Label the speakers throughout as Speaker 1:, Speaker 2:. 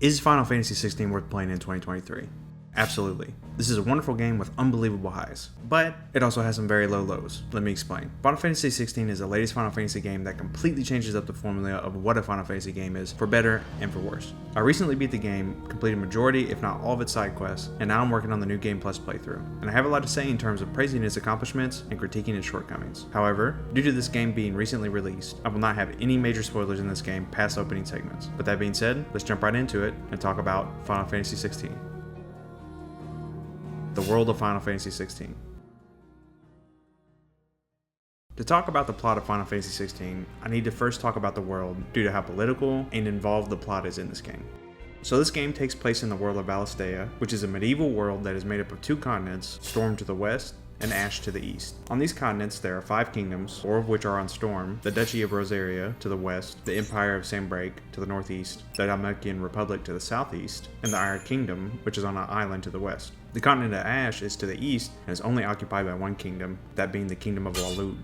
Speaker 1: Is Final Fantasy XVI worth playing in 2023? Absolutely. This is a wonderful game with unbelievable highs, but it also has some very low lows. Let me explain. Final Fantasy XVI is the latest Final Fantasy game that completely changes up the formula of what a Final Fantasy game is, for better and for worse. I recently beat the game, completed majority if not all of its side quests, and now I'm working on the New Game Plus playthrough. And I have a lot to say in terms of praising its accomplishments and critiquing its shortcomings. However, due to this game being recently released, I will not have any major spoilers in this game past opening segments. With that being said, let's jump right into it and talk about Final Fantasy XVI. The world of Final Fantasy XVI. To talk about the plot of Final Fantasy XVI, I need to first talk about the world due to how political and involved the plot is in this game. So this game takes place in the world of Valisthea, which is a medieval world that is made up of two continents, Storm to the west and Ash to the east. On these continents there are 5 kingdoms, 4 of which are on Storm, the Duchy of Rosaria to the west, the Empire of Sanbreak to the northeast, the Dalmatian Republic to the southeast, and the Iron Kingdom, which is on an island to the west. The continent of Ash is to the east and is only occupied by one kingdom, that being the Kingdom of Waloed.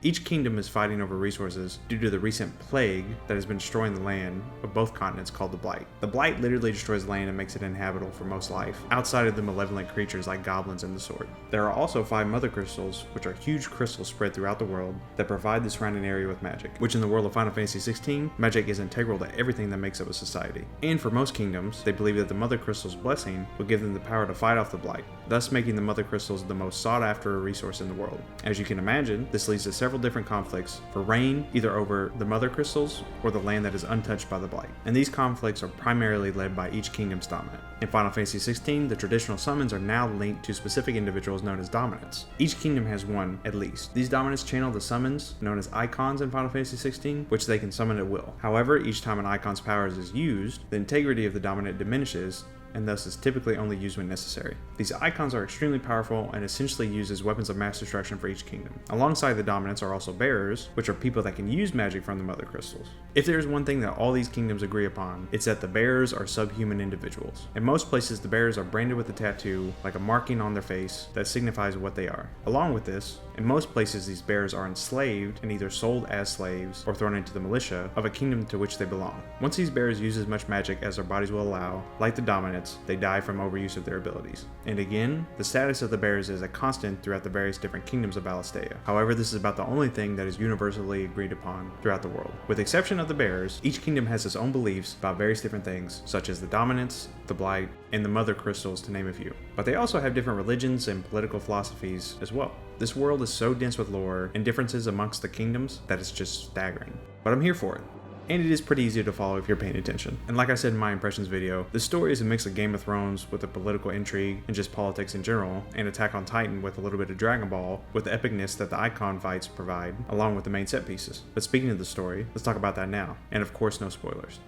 Speaker 1: Each kingdom is fighting over resources due to the recent plague that has been destroying the land of both continents called the Blight. The Blight literally destroys land and makes it uninhabitable for most life, outside of the malevolent creatures like goblins and the sword. There are also 5 mother crystals, which are huge crystals spread throughout the world that provide the surrounding area with magic, which in the world of Final Fantasy XVI, magic is integral to everything that makes up a society. And for most kingdoms, they believe that the mother crystal's blessing will give them the power to fight off the Blight, thus making the mother crystals the most sought after resource in the world. As you can imagine, this leads to several different conflicts for reign, either over the mother crystals or the land that is untouched by the Blight. And these conflicts are primarily led by each kingdom's dominant. In Final Fantasy XVI, the traditional summons are now linked to specific individuals known as dominants. Each kingdom has one, at least. These dominants channel the summons, known as Eikons in Final Fantasy XVI, which they can summon at will. However, each time an Eikon's powers is used, the integrity of the dominant diminishes, and thus is typically only used when necessary. These Eikons are extremely powerful and essentially used as weapons of mass destruction for each kingdom. Alongside the dominants are also bearers, which are people that can use magic from the mother crystals. If there is one thing that all these kingdoms agree upon, it's that the bearers are subhuman individuals. In most places, the bearers are branded with a tattoo, like a marking on their face, that signifies what they are. Along with this, in most places these bearers are enslaved and either sold as slaves or thrown into the militia of a kingdom to which they belong. Once these bearers use as much magic as their bodies will allow, like the dominants, they die from overuse of their abilities. And again, the status of the bearers is a constant throughout the various different kingdoms of Valisthea. However, this is about the only thing that is universally agreed upon throughout the world. With the exception of the bearers, each kingdom has its own beliefs about various different things, such as the dominants, the Blight, and the mother crystals, to name a few. But they also have different religions and political philosophies as well. This world is so dense with lore and differences amongst the kingdoms that it's just staggering. But I'm here for it. And it is pretty easy to follow if you're paying attention. And like I said in my impressions video, the story is a mix of Game of Thrones with a political intrigue and just politics in general, and Attack on Titan with a little bit of Dragon Ball with the epicness that the Eikon fights provide, along with the main set pieces. But speaking of the story, let's talk about that now. And of course, no spoilers.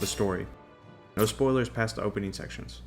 Speaker 1: The story. No spoilers past the opening sections.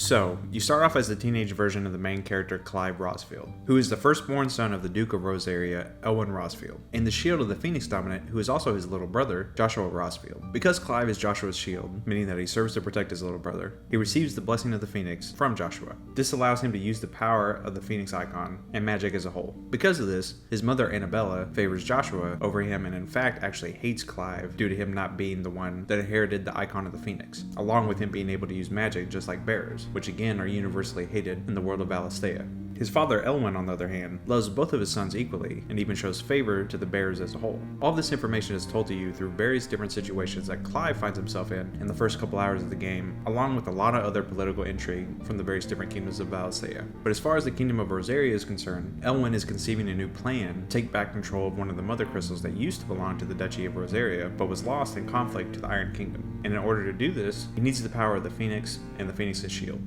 Speaker 1: So, you start off as the teenage version of the main character Clive Rosfield, who is the firstborn son of the Duke of Rosaria, Elwyn Rosfield, and the shield of the Phoenix Dominant, who is also his little brother, Joshua Rosfield. Because Clive is Joshua's shield, meaning that he serves to protect his little brother, he receives the blessing of the Phoenix from Joshua. This allows him to use the power of the Phoenix Eikon and magic as a whole. Because of this, his mother Annabella favors Joshua over him and in fact actually hates Clive due to him not being the one that inherited the Eikon of the Phoenix, along with him being able to use magic just like bearers, which again are universally hated in the world of Valisthea. His father Elwyn, on the other hand, loves both of his sons equally and even shows favor to the bearers as a whole. All this information is told to you through various different situations that Clive finds himself in the first couple hours of the game, along with a lot of other political intrigue from the various different kingdoms of Valisthea. But as far as the kingdom of Rosaria is concerned, Elwyn is conceiving a new plan to take back control of one of the mother crystals that used to belong to the Duchy of Rosaria, but was lost in conflict to the Iron Kingdom. And in order to do this, he needs the power of the Phoenix and the Phoenix's shield.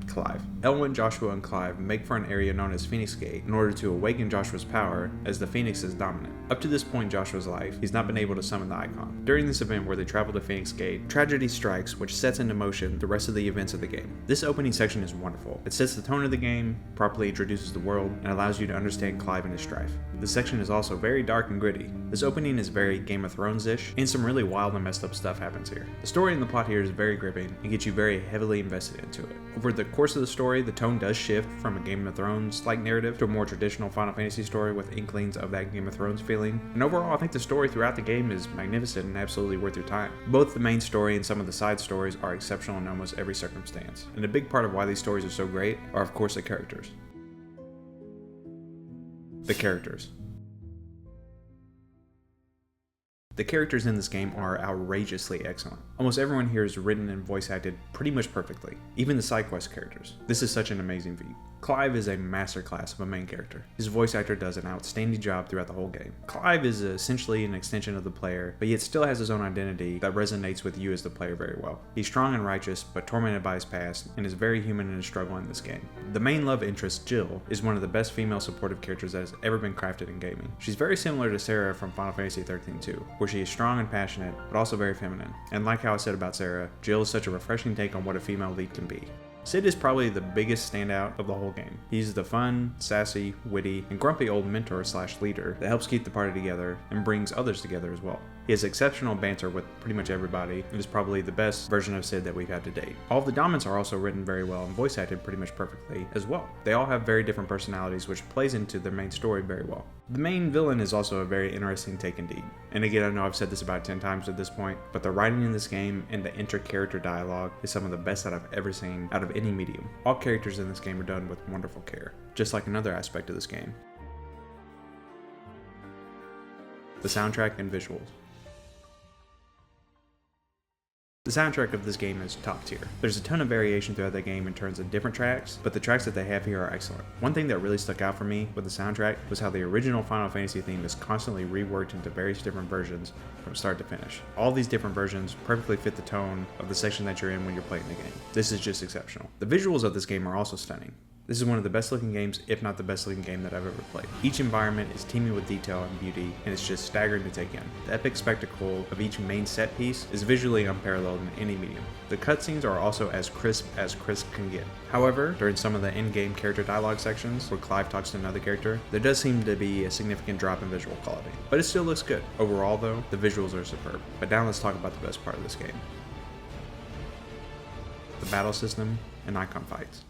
Speaker 1: Clive. Elwyn, Joshua, and Clive make for an area known as Phoenix Gate in order to awaken Joshua's power as the Phoenix is dominant. Up to this point in Joshua's life, he's not been able to summon the Eikon. During this event where they travel to Phoenix Gate, tragedy strikes which sets into motion the rest of the events of the game. This opening section is wonderful. It sets the tone of the game, properly introduces the world, and allows you to understand Clive and his strife. This section is also very dark and gritty. This opening is very Game of Thrones-ish, and some really wild and messed up stuff happens here. The story and the plot here is very gripping and gets you very heavily invested into it. Over the course of the story, the tone does shift from a Game of Thrones-like narrative to a more traditional Final Fantasy story with inklings of that Game of Thrones feeling. And overall, I think the story throughout the game is magnificent and absolutely worth your time. Both the main story and some of the side stories are exceptional in almost every circumstance. And a big part of why these stories are so great are, of course, the characters. The characters. The characters in this game are outrageously excellent. Almost everyone here is written and voice acted pretty much perfectly, even the side quest characters. This is such an amazing feat. Clive is a masterclass of a main character. His voice actor does an outstanding job throughout the whole game. Clive is essentially an extension of the player, but yet still has his own identity that resonates with you as the player very well. He's strong and righteous, but tormented by his past, and is very human in his struggle in this game. The main love interest, Jill, is one of the best female supportive characters that has ever been crafted in gaming. She's very similar to Sarah from Final Fantasy XIII 2, where she is strong and passionate, but also very feminine. And like how I said about Sarah, Jill is such a refreshing take on what a female lead can be. Sid is probably the biggest standout of the whole game. He's the fun, sassy, witty, and grumpy old mentor slash leader that helps keep the party together and brings others together as well. He has exceptional banter with pretty much everybody and is probably the best version of Sid that we've had to date. All of the Dominants are also written very well and voice acted pretty much perfectly as well. They all have very different personalities, which plays into their main story very well. The main villain is also a very interesting take indeed. And again, I know I've said this about 10 times at this point, but the writing in this game and the inter-character dialogue is some of the best that I've ever seen out of any medium. All characters in this game are done with wonderful care, just like another aspect of this game. The soundtrack and visuals. The soundtrack of this game is top tier. There's a ton of variation throughout the game in terms of different tracks, but the tracks that they have here are excellent. One thing that really stuck out for me with the soundtrack was how the original Final Fantasy theme is constantly reworked into various different versions from start to finish. All these different versions perfectly fit the tone of the section that you're in when you're playing the game. This is just exceptional. The visuals of this game are also stunning. This is one of the best looking games, if not the best looking game that I've ever played. Each environment is teeming with detail and beauty, and it's just staggering to take in. The epic spectacle of each main set piece is visually unparalleled in any medium. The cutscenes are also as crisp can get. However, during some of the in-game character dialogue sections, where Clive talks to another character, there does seem to be a significant drop in visual quality. But it still looks good. Overall though, the visuals are superb. But now let's talk about the best part of this game. The battle system and Eikon fights.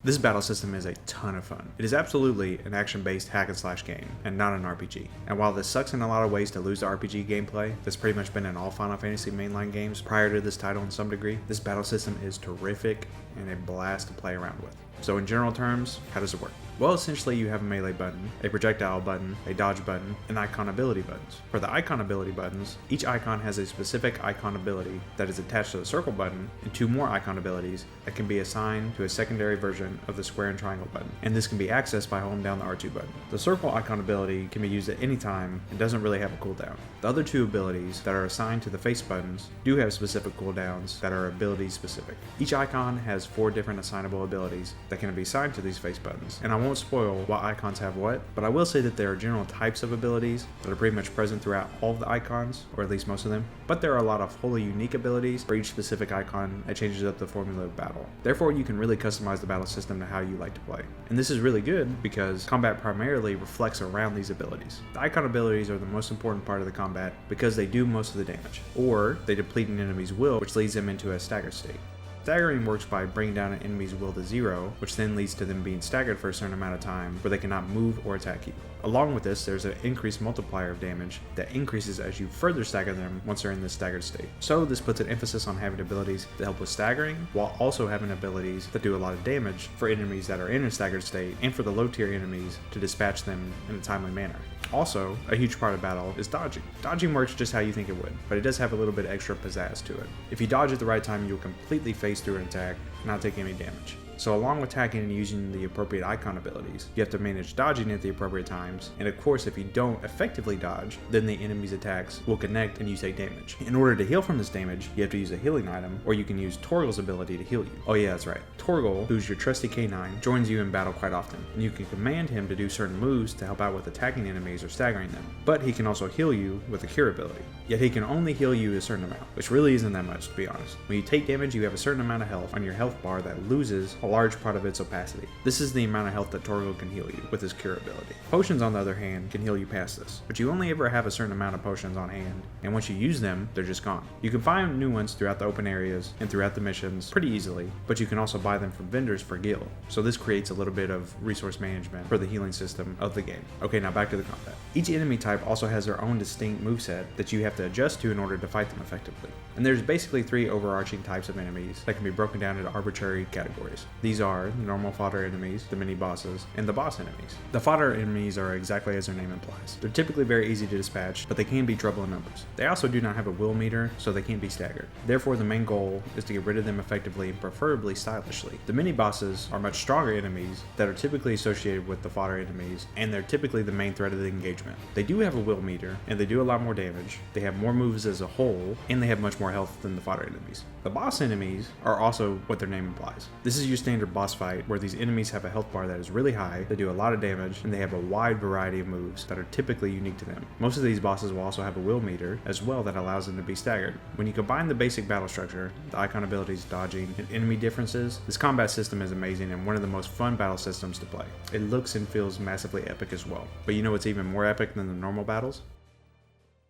Speaker 1: This battle system is a ton of fun. It is absolutely an action-based hack-and-slash game, and not an RPG. And while this sucks in a lot of ways to lose the RPG gameplay that's pretty much been in all Final Fantasy mainline games prior to this title in some degree, this battle system is terrific and a blast to play around with. So in general terms, how does it work? Well, essentially you have a melee button, a projectile button, a dodge button, and Eikon ability buttons. For the Eikon ability buttons, each Eikon has a specific Eikon ability that is attached to the circle button, and 2 more Eikon abilities that can be assigned to a secondary version of the square and triangle button. And this can be accessed by holding down the R2 button. The circle Eikon ability can be used at any time and doesn't really have a cooldown. The other 2 abilities that are assigned to the face buttons do have specific cooldowns that are ability specific. Each Eikon has 4 different assignable abilities that can be assigned to these face buttons, and I won't spoil what Eikons have what, but I will say that there are general types of abilities that are pretty much present throughout all of the Eikons, or at least most of them, but there are a lot of wholly unique abilities for each specific Eikon that changes up the formula of battle. Therefore, you can really customize the battle system to how you like to play. And this is really good because combat primarily reflects around these abilities. The Eikon abilities are the most important part of the combat because they do most of the damage, or they deplete an enemy's will, which leads them into a staggered state. Staggering works by bringing down an enemy's will to 0, which then leads to them being staggered for a certain amount of time where they cannot move or attack you. Along with this, there's an increased multiplier of damage that increases as you further stagger them once they're in this staggered state. So this puts an emphasis on having abilities that help with staggering, while also having abilities that do a lot of damage for enemies that are in a staggered state, and for the low tier enemies to dispatch them in a timely manner. Also, a huge part of battle is dodging. Dodging works just how you think it would, but it does have a little bit extra pizzazz to it. If you dodge at the right time, you'll completely phase through an attack and not take any damage. So along with attacking and using the appropriate Eikon abilities, you have to manage dodging at the appropriate times, and of course if you don't effectively dodge, then the enemy's attacks will connect and you take damage. In order to heal from this damage, you have to use a healing item, or you can use Torgal's ability to heal you. Oh yeah, that's right. Torgal, who's your trusty K9, joins you in battle quite often, and you can command him to do certain moves to help out with attacking enemies or staggering them, but he can also heal you with a cure ability. Yet he can only heal you a certain amount, which really isn't that much to be honest. When you take damage, you have a certain amount of health on your health bar that loses a large part of its opacity. This is the amount of health that Torgo can heal you with his cure ability. Potions, on the other hand, can heal you past this, but you only ever have a certain amount of potions on hand, and once you use them, they're just gone. You can find new ones throughout the open areas and throughout the missions pretty easily, but you can also buy them from vendors for gil, so this creates a little bit of resource management for the healing system of the game. Okay, now back to the combat. Each enemy type also has their own distinct moveset that you have to adjust to in order to fight them effectively. And there's basically 3 overarching types of enemies that can be broken down into arbitrary categories. These are the normal fodder enemies, the mini bosses, and the boss enemies. The fodder enemies are exactly as their name implies. They're typically very easy to dispatch, but they can be trouble in numbers. They also do not have a will meter, so they can't be staggered. Therefore, the main goal is to get rid of them effectively and preferably stylishly. The mini bosses are much stronger enemies that are typically associated with the fodder enemies, and they're typically the main threat of the engagement. They do have a will meter, and they do a lot more damage. They have more moves as a whole, and they have much more health than the fodder enemies. The boss enemies are also what their name implies. This is your standard boss fight where these enemies have a health bar that is really high, they do a lot of damage, and they have a wide variety of moves that are typically unique to them. Most of these bosses will also have a will meter as well that allows them to be staggered. When you combine the basic battle structure, the Eikon abilities, dodging, and enemy differences, this combat system is amazing and one of the most fun battle systems to play. It looks and feels massively epic as well. But you know what's even more epic than the normal battles?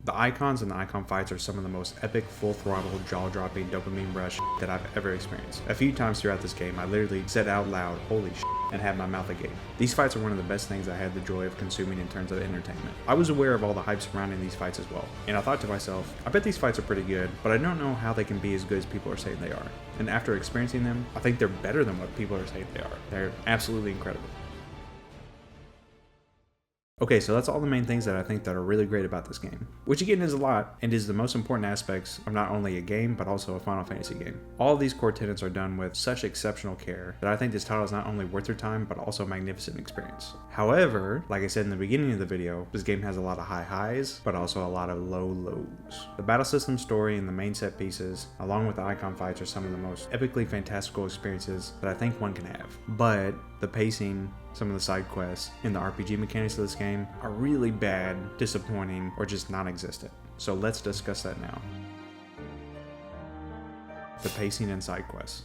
Speaker 1: The Eikons and the Eikon fights are some of the most epic, full-throttle, jaw-dropping dopamine rush that I've ever experienced. A few times throughout this game, I literally said out loud, "Holy shit," and had my mouth agape. These fights are one of the best things I had the joy of consuming in terms of entertainment. I was aware of all the hype surrounding these fights as well, and I thought to myself, I bet these fights are pretty good, but I don't know how they can be as good as people are saying they are. And after experiencing them, I think they're better than what people are saying they are. They're absolutely incredible. Okay, so that's all the main things that I think that are really great about this game, which again is a lot and is the most important aspects of not only a game but also a Final Fantasy game. All of these core tenets are done with such exceptional care that I think this title is not only worth your time but also a magnificent experience. However, like I said in the beginning of the video, this game has a lot of high highs but also a lot of low lows. The battle system, story, and the main set pieces along with the Eikon fights are some of the most epically fantastical experiences that I think one can have. But the pacing, some of the side quests, and the RPG mechanics of this game are really bad, disappointing, or just non-existent. So let's discuss that now. The pacing and side quests.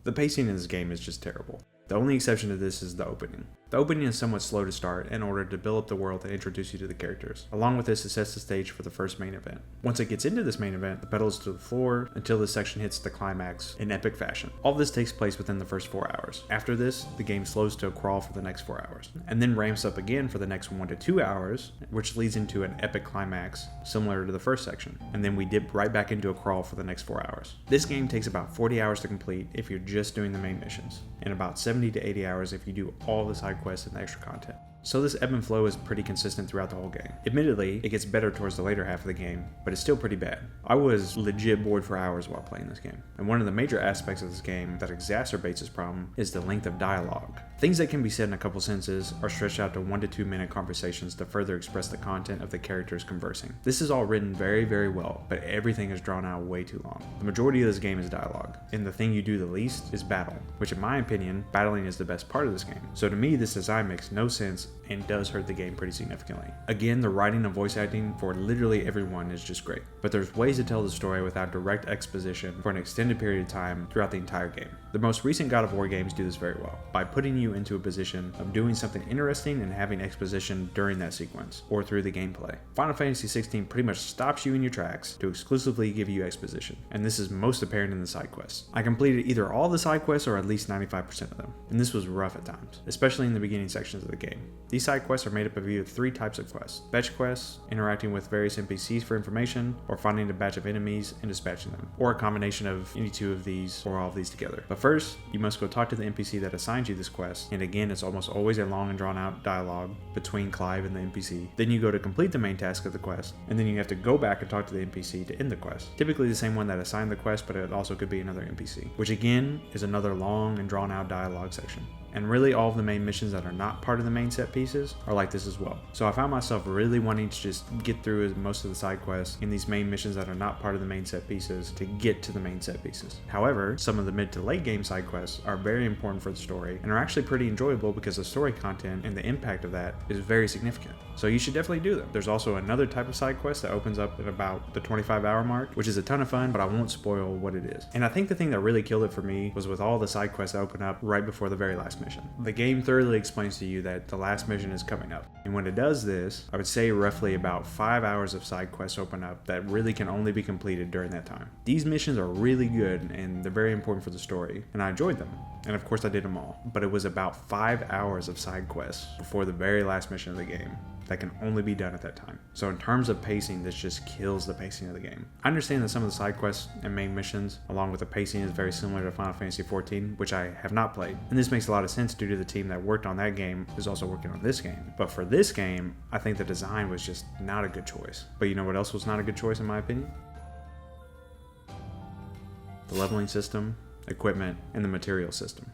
Speaker 1: The pacing in this game is just terrible. The only exception to this is the opening. The opening is somewhat slow to start in order to build up the world and introduce you to the characters. Along with this, it sets the stage for the first main event. Once it gets into this main event, the pedals to the floor until this section hits the climax in epic fashion. All of this takes place within the first 4 hours. After this, the game slows to a crawl for the next 4 hours, and then ramps up again for the next 1 to 2 hours, which leads into an epic climax similar to the first section, and then we dip right back into a crawl for the next 4 hours. This game takes about 40 hours to complete if you're just doing the main missions, and about 70 to 80 hours if you do all the side quests and the extra content. So this ebb and flow is pretty consistent throughout the whole game. Admittedly, it gets better towards the later half of the game, but it's still pretty bad. I was legit bored for hours while playing this game, and one of the major aspects of this game that exacerbates this problem is the length of dialogue. Things that can be said in a couple sentences are stretched out to 1 to 2 minute conversations to further express the content of the characters conversing. This is all written very, very well, but everything is drawn out way too long. The majority of this game is dialogue, and the thing you do the least is battle, which in my opinion, battling is the best part of this game. So to me, this design makes no sense and does hurt the game pretty significantly. Again, the writing and voice acting for literally everyone is just great, but there's ways to tell the story without direct exposition for an extended period of time throughout the entire game. The most recent God of War games do this very well, by putting you into a position of doing something interesting and having exposition during that sequence, or through the gameplay. Final Fantasy XVI pretty much stops you in your tracks to exclusively give you exposition, and this is most apparent in the side quests. I completed either all the side quests or at least 95% of them, and this was rough at times, especially in the beginning sections of the game. These side quests are made up of either 3 types of quests: fetch quests, interacting with various NPCs for information, or finding a batch of enemies and dispatching them, or a combination of any 2 of these or all of these together. But first, you must go talk to the NPC that assigns you this quest, and again, it's almost always a long and drawn out dialogue between Clive and the NPC. Then you go to complete the main task of the quest, and then you have to go back and talk to the NPC to end the quest. Typically the same one that assigned the quest, but it also could be another NPC, which again is another long and drawn out dialogue section. And really all of the main missions that are not part of the main set pieces are like this as well. So I found myself really wanting to just get through most of the side quests in these main missions that are not part of the main set pieces to get to the main set pieces. However, some of the mid to late game side quests are very important for the story and are actually pretty enjoyable because the story content and the impact of that is very significant. So you should definitely do them. There's also another type of side quest that opens up at about the 25-hour mark, which is a ton of fun, but I won't spoil what it is. And I think the thing that really killed it for me was with all the side quests that open up right before the very last mission. The game thoroughly explains to you that the last mission is coming up. And when it does this, I would say roughly about 5 hours of side quests open up that really can only be completed during that time. These missions are really good and they're very important for the story, and I enjoyed them. And of course I did them all, but it was about 5 hours of side quests before the very last mission of the game that can only be done at that time. So in terms of pacing, this just kills the pacing of the game. I understand that some of the side quests and main missions, along with the pacing, is very similar to Final Fantasy XIV, which I have not played. And this makes a lot of sense due to the team that worked on that game is also working on this game. But for this game, I think the design was just not a good choice. But you know what else was not a good choice in my opinion? The leveling system, equipment, and the material system.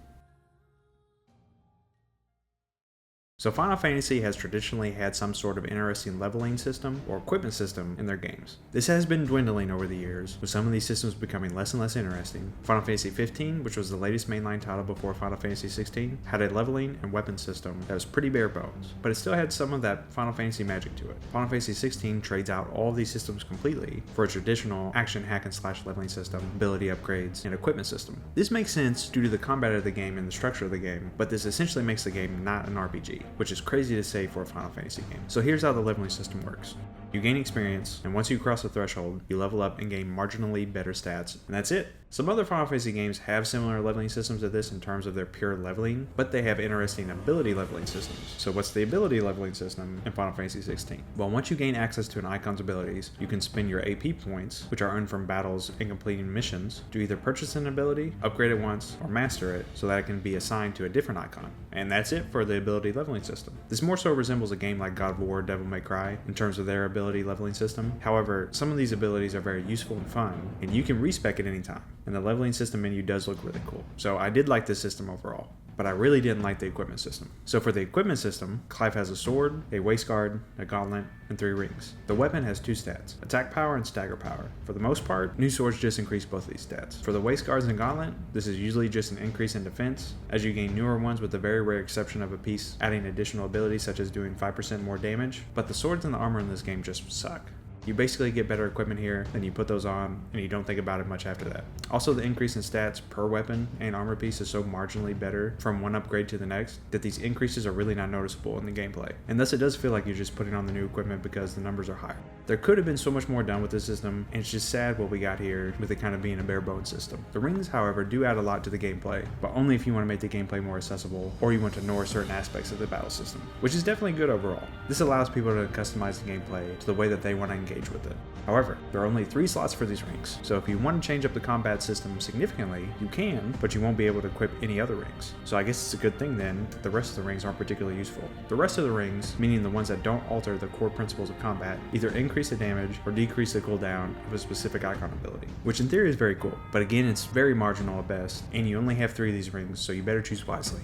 Speaker 1: So Final Fantasy has traditionally had some sort of interesting leveling system or equipment system in their games. This has been dwindling over the years, with some of these systems becoming less and less interesting. Final Fantasy XV, which was the latest mainline title before Final Fantasy XVI, had a leveling and weapon system that was pretty bare bones, but it still had some of that Final Fantasy magic to it. Final Fantasy XVI trades out all of these systems completely for a traditional action hack and slash leveling system, ability upgrades, and equipment system. This makes sense due to the combat of the game and the structure of the game, but this essentially makes the game not an RPG, which is crazy to say for a Final Fantasy game. So here's how the leveling system works. You gain experience, and once you cross the threshold, you level up and gain marginally better stats, and that's it. Some other Final Fantasy games have similar leveling systems to this in terms of their pure leveling, but they have interesting ability leveling systems. So what's the ability leveling system in Final Fantasy XVI? Well, once you gain access to an Eikon's abilities, you can spend your AP points, which are earned from battles and completing missions, to either purchase an ability, upgrade it once, or master it so that it can be assigned to a different Eikon. And that's it for the ability leveling system. This more so resembles a game like God of War, Devil May Cry in terms of their ability leveling system. However, some of these abilities are very useful and fun, and you can respec at any time. And the leveling system menu does look really cool. So I did like this system overall, but I really didn't like the equipment system. So for the equipment system, Clive has a sword, a waist guard, a gauntlet, and 3 rings. The weapon has 2 stats, attack power and stagger power. For the most part, new swords just increase both of these stats. For the waist guards and gauntlet, this is usually just an increase in defense, as you gain newer ones with the very rare exception of a piece adding additional abilities such as doing 5% more damage. But the swords and the armor in this game just suck. You basically get better equipment here, then you put those on, and you don't think about it much after that. Also, the increase in stats per weapon and armor piece is so marginally better from one upgrade to the next that these increases are really not noticeable in the gameplay. And thus it does feel like you're just putting on the new equipment because the numbers are higher. There could have been so much more done with this system, and it's just sad what we got here with it kind of being a bare bones system. The rings, however, do add a lot to the gameplay, but only if you want to make the gameplay more accessible or you want to ignore certain aspects of the battle system, which is definitely good overall. This allows people to customize the gameplay to the way that they want to engage with it. However, there are only 3 slots for these rings, so if you want to change up the combat system significantly, you can, but you won't be able to equip any other rings. So I guess it's a good thing then that the rest of the rings aren't particularly useful. The rest of the rings, meaning the ones that don't alter the core principles of combat, either increase the damage or decrease the cooldown of a specific Eikon ability, which in theory is very cool, but again it's very marginal at best, and you only have 3 of these rings, so you better choose wisely.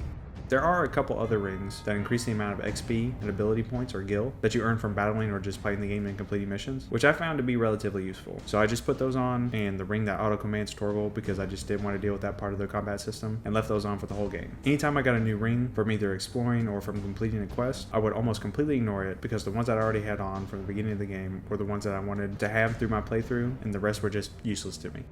Speaker 1: There are a couple other rings that increase the amount of XP and ability points or gil that you earn from battling or just playing the game and completing missions, which I found to be relatively useful. So I just put those on, and the ring that auto commands Torgal because I just didn't want to deal with that part of the combat system, and left those on for the whole game. Anytime I got a new ring from either exploring or from completing a quest, I would almost completely ignore it because the ones that I already had on from the beginning of the game were the ones that I wanted to have through my playthrough, and the rest were just useless to me.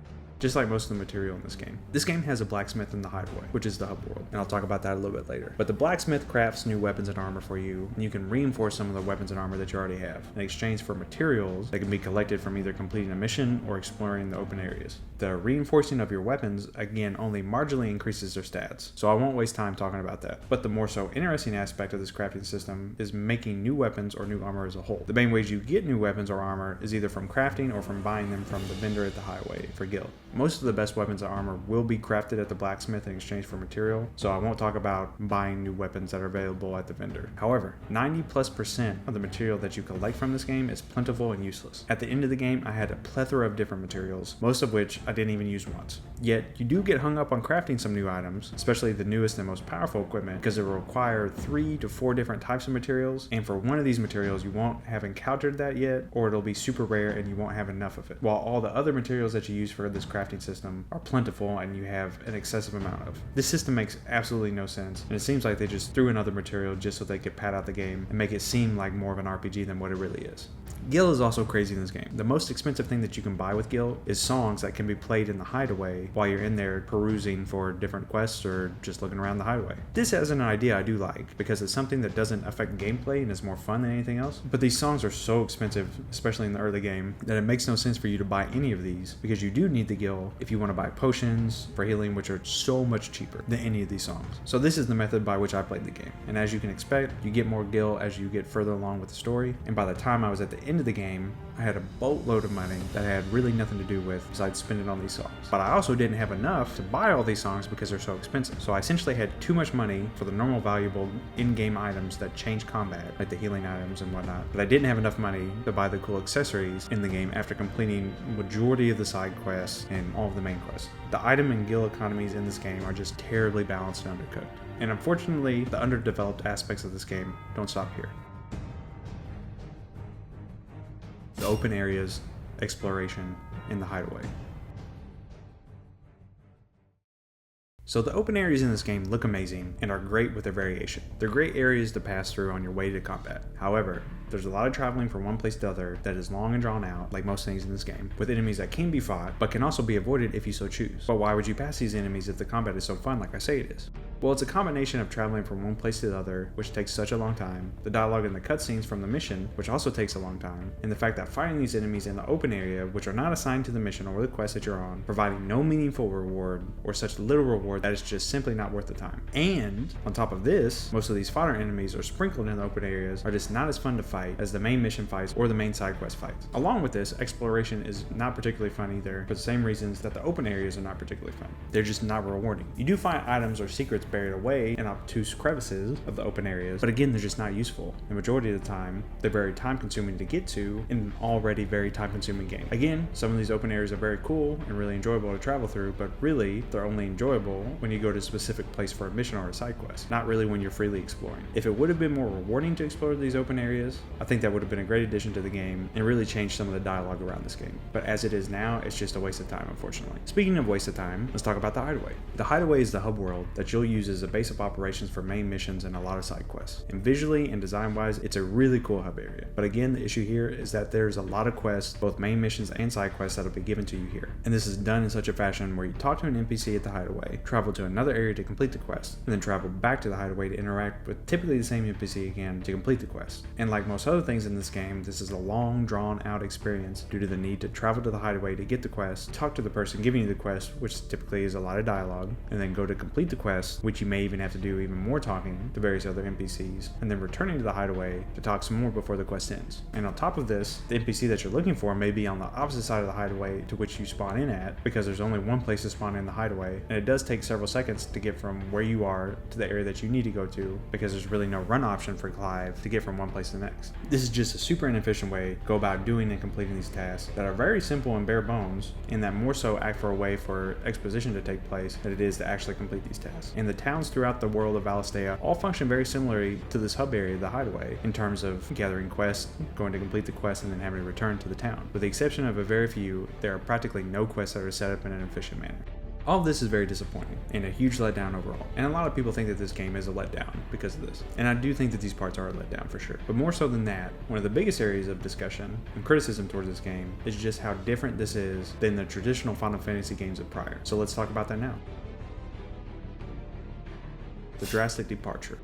Speaker 1: Just like most of the material in this game. This game has a blacksmith in the Hideaway, which is the hub world, and I'll talk about that a little bit later. But the blacksmith crafts new weapons and armor for you, and you can reinforce some of the weapons and armor that you already have in exchange for materials that can be collected from either completing a mission or exploring the open areas. The reinforcing of your weapons, again, only marginally increases their stats, so I won't waste time talking about that. But the more so interesting aspect of this crafting system is making new weapons or new armor as a whole. The main ways you get new weapons or armor is either from crafting or from buying them from the vendor at the Hideaway for gil. Most of the best weapons and armor will be crafted at the blacksmith in exchange for material, so I won't talk about buying new weapons that are available at the vendor. However, 90+% of the material that you collect from this game is plentiful and useless. At the end of the game, I had a plethora of different materials, most of which I didn't even use once. Yet, you do get hung up on crafting some new items, especially the newest and most powerful equipment, because it will require 3 to 4 different types of materials, and for one of these materials you won't have encountered that yet, or it'll be super rare and you won't have enough of it, while all the other materials that you use for this crafting system are plentiful and you have an excessive amount of. This system makes absolutely no sense, and it seems like they just threw in other material just so they could pad out the game and make it seem like more of an RPG than what it really is. Gil is also crazy in this game. The most expensive thing that you can buy with Gil is songs that can be played in the Hideaway while you're in there perusing for different quests or just looking around the Hideaway. This as an idea I do like, because it's something that doesn't affect gameplay and is more fun than anything else, but these songs are so expensive, especially in the early game, that it makes no sense for you to buy any of these, because you do need the Gil if you want to buy potions for healing, which are so much cheaper than any of these songs. So this is the method by which I played the game, and as you can expect, you get more Gil as you get further along with the story, and by the time I was at the end of the game, I had a boatload of money that I had really nothing to do with besides spending on these songs. But I also didn't have enough to buy all these songs because they're so expensive. So I essentially had too much money for the normal valuable in-game items that change combat, like the healing items and whatnot, but I didn't have enough money to buy the cool accessories in the game after completing majority of the side quests and all of the main quests. The item and Gil economies in this game are just terribly balanced and undercooked. And unfortunately, the underdeveloped aspects of this game don't stop here. The open areas, exploration, and the Hideaway. So the open areas in this game look amazing and are great with their variation. They're great areas to pass through on your way to combat. However, there's a lot of traveling from one place to other that is long and drawn out, like most things in this game, with enemies that can be fought, but can also be avoided if you so choose. But why would you pass these enemies if the combat is so fun like I say it is? Well, it's a combination of traveling from one place to the other, which takes such a long time, the dialogue and the cutscenes from the mission, which also takes a long time, and the fact that fighting these enemies in the open area, which are not assigned to the mission or the quest that you're on, providing no meaningful reward, or such little reward that is just simply not worth the time. And, on top of this, most of these fodder enemies are sprinkled in the open areas are just not as fun to fight as the main mission fights or the main side quest fights. Along with this, exploration is not particularly fun either, for the same reasons that the open areas are not particularly fun. They're just not rewarding. You do find items or secrets buried away in obtuse crevices of the open areas, but again, they're just not useful. The majority of the time, they're very time consuming to get to in an already very time consuming game. Again, some of these open areas are very cool and really enjoyable to travel through, but really, they're only enjoyable when you go to a specific place for a mission or a side quest, not really when you're freely exploring. If it would have been more rewarding to explore these open areas, I think that would have been a great addition to the game and really changed some of the dialogue around this game. But as it is now, it's just a waste of time, unfortunately. Speaking of waste of time, let's talk about the Hideaway. The Hideaway is the hub world that you'll use as a base of operations for main missions and a lot of side quests. And visually and design-wise, it's a really cool hub area. But again, the issue here is that there's a lot of quests, both main missions and side quests, that'll be given to you here. And this is done in such a fashion where you talk to an NPC at the Hideaway, travel to another area to complete the quest, and then travel back to the Hideaway to interact with typically the same NPC again to complete the quest. And like most other things in this game, this is a long, drawn-out experience due to the need to travel to the Hideaway to get the quest, talk to the person giving you the quest, which typically is a lot of dialogue, and then go to complete the quest, which you may even have to do even more talking to various other NPCs, and then returning to the Hideaway to talk some more before the quest ends. And on top of this, the NPC that you're looking for may be on the opposite side of the Hideaway to which you spawn in at, because there's only one place to spawn in the Hideaway, and it does take several seconds to get from where you are to the area that you need to go to, because there's really no run option for Clive to get from one place to the next. This is just a super inefficient way to go about doing and completing these tasks that are very simple and bare bones, and that more so act for a way for exposition to take place than it is to actually complete these tasks. And the towns throughout the world of Valistea all function very similarly to this hub area, the Hideaway, in terms of gathering quests, going to complete the quest, and then having to return to the town. With the exception of a very few, there are practically no quests that are set up in an efficient manner. All of this is very disappointing and a huge letdown overall, and a lot of people think that this game is a letdown because of this, and I do think that these parts are a letdown for sure. But more so than that, one of the biggest areas of discussion and criticism towards this game is just how different this is than the traditional Final Fantasy games of prior. So let's talk about that now. The Drastic Departure.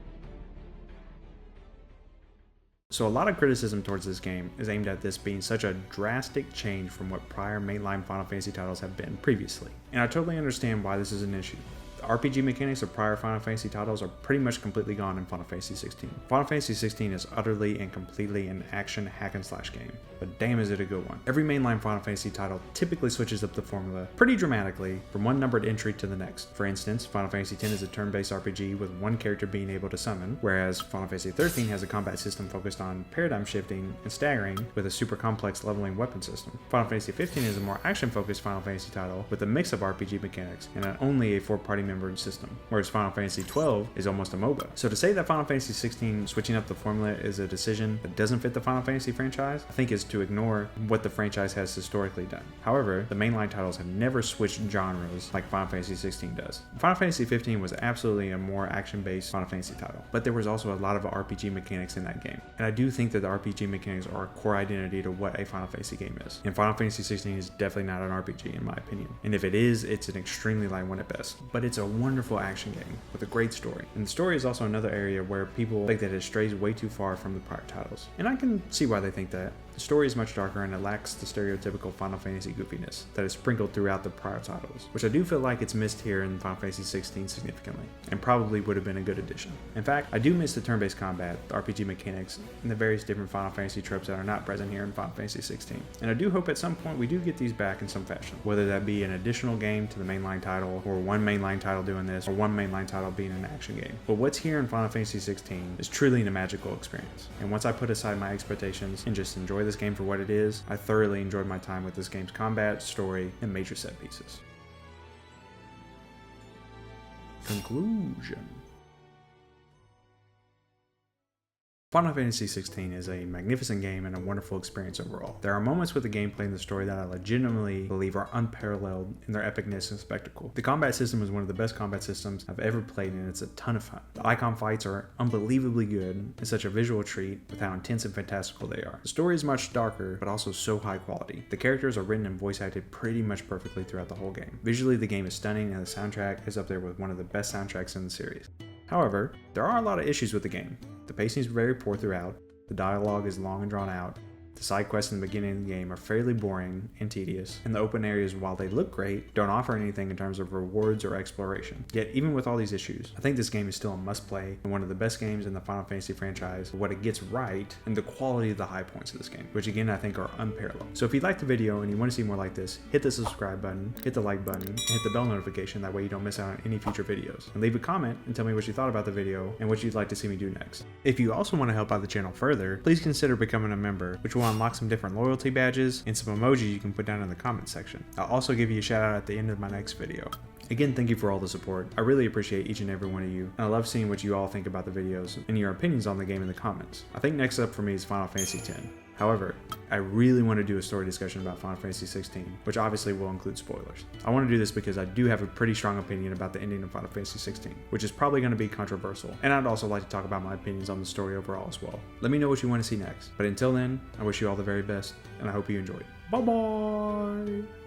Speaker 1: So a lot of criticism towards this game is aimed at this being such a drastic change from what prior mainline Final Fantasy titles have been previously, and I totally understand why this is an issue. The RPG mechanics of prior Final Fantasy titles are pretty much completely gone in Final Fantasy XVI. Final Fantasy XVI is utterly and completely an action hack-and-slash game, but damn is it a good one. Every mainline Final Fantasy title typically switches up the formula pretty dramatically from one numbered entry to the next. For instance, Final Fantasy X is a turn-based RPG with one character being able to summon, whereas Final Fantasy XIII has a combat system focused on paradigm shifting and staggering with a super complex leveling weapon system. Final Fantasy XV is a more action-focused Final Fantasy title with a mix of RPG mechanics and only a 4-party membered system, whereas Final Fantasy XII is almost a MOBA. So to say that Final Fantasy XVI switching up the formula is a decision that doesn't fit the Final Fantasy franchise, I think is to ignore what the franchise has historically done. However, the mainline titles have never switched genres like Final Fantasy XVI does. Final Fantasy XV was absolutely a more action-based Final Fantasy title, but there was also a lot of RPG mechanics in that game, and I do think that the RPG mechanics are a core identity to what a Final Fantasy game is. And Final Fantasy XVI is definitely not an RPG in my opinion, and if it is, it's an extremely light one at best. But it's a wonderful action game with a great story, and the story is also another area where people think that it strays way too far from the prior titles, and I can see why they think that. The story is much darker and it lacks the stereotypical Final Fantasy goofiness that is sprinkled throughout the prior titles, which I do feel like it's missed here in Final Fantasy XVI significantly, and probably would have been a good addition. In fact, I do miss the turn-based combat, the RPG mechanics, and the various different Final Fantasy tropes that are not present here in Final Fantasy XVI. And I do hope at some point we do get these back in some fashion, whether that be an additional game to the mainline title, or one mainline title doing this, or one mainline title being an action game. But what's here in Final Fantasy XVI is truly a magical experience, and once I put aside my expectations and just enjoy this game for what it is, I thoroughly enjoyed my time with this game's combat, story, and major set pieces. Conclusion. Final Fantasy XVI is a magnificent game and a wonderful experience overall. There are moments with the gameplay and the story that I legitimately believe are unparalleled in their epicness and spectacle. The combat system is one of the best combat systems I've ever played, and it's a ton of fun. The Eikon fights are unbelievably good and such a visual treat with how intense and fantastical they are. The story is much darker, but also so high quality. The characters are written and voice acted pretty much perfectly throughout the whole game. Visually, the game is stunning, and the soundtrack is up there with one of the best soundtracks in the series. However, there are a lot of issues with the game. The pacing is very poor throughout, the dialogue is long and drawn out, the side quests in the beginning of the game are fairly boring and tedious, and the open areas, while they look great, don't offer anything in terms of rewards or exploration. Yet, even with all these issues, I think this game is still a must-play and one of the best games in the Final Fantasy franchise for what it gets right and the quality of the high points of this game, which again I think are unparalleled. So if you liked the video and you want to see more like this, hit the subscribe button, hit the like button, and hit the bell notification, that way you don't miss out on any future videos. And leave a comment and tell me what you thought about the video and what you'd like to see me do next. If you also want to help out the channel further, please consider becoming a member, which will unlock some different loyalty badges and some emojis you can put down in the comments section. I'll also give you a shout out at the end of my next video. Again, thank you for all the support. I really appreciate each and every one of you, and I love seeing what you all think about the videos and your opinions on the game in the comments. I think next up for me is Final Fantasy X. However, I really want to do a story discussion about Final Fantasy XVI, which obviously will include spoilers. I want to do this because I do have a pretty strong opinion about the ending of Final Fantasy XVI, which is probably going to be controversial, and I'd also like to talk about my opinions on the story overall as well. Let me know what you want to see next. But until then, I wish you all the very best, and I hope you enjoyed. Bye bye!